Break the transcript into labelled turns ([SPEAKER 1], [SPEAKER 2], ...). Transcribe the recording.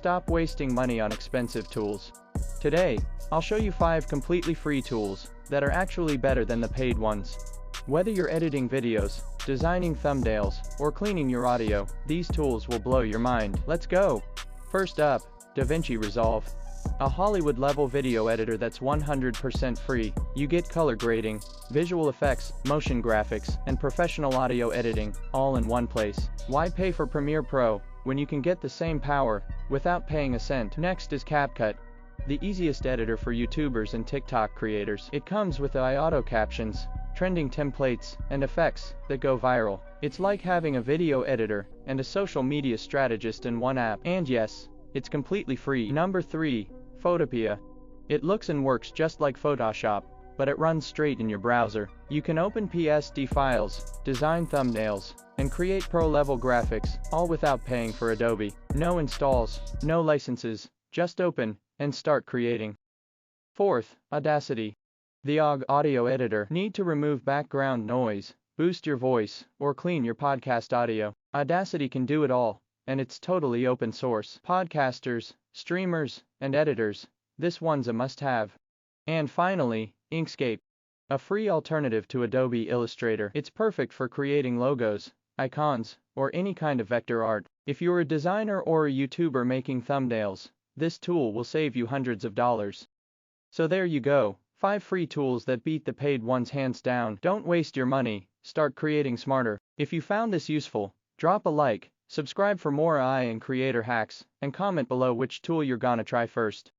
[SPEAKER 1] stop wasting money on expensive tools. Today, I'll show you 5 completely free tools that are actually better than the paid ones. Whether you're editing videos, designing thumbnails, or cleaning your audio, these tools will blow your mind. Let's go! First up, DaVinci Resolve. A Hollywood-level video editor that's 100% free. You get color grading, visual effects, motion graphics, and professional audio editing, all in one place. Why pay for Premiere Pro when you can get the same power without paying a cent? Next is CapCut, the easiest editor for YouTubers and TikTok creators. It comes with AI auto captions, trending templates, and effects that go viral. It's like having a video editor and a social media strategist in one app. And yes, it's completely free. Number 3, Photopea. It looks and works just like Photoshop, but it runs straight in your browser. You can open PSD files, design thumbnails, and create pro-level graphics, all without paying for Adobe. No installs, no licenses, just open and start creating. Fourth, Audacity. The audio editor. Need to remove background noise, boost your voice, or clean your podcast audio? Audacity can do it all, and it's totally open source. Podcasters, streamers, and editors, this one's a must-have. And finally, Inkscape. A free alternative to Adobe Illustrator. It's perfect for creating logos, icons, or any kind of vector art. If you're a designer or a YouTuber making thumbnails, this tool will save you hundreds of dollars. So there you go, 5 free tools that beat the paid ones hands down. Don't waste your money, start creating smarter. If you found this useful, drop a like, subscribe for more AI and creator hacks, and comment below which tool you're gonna try first.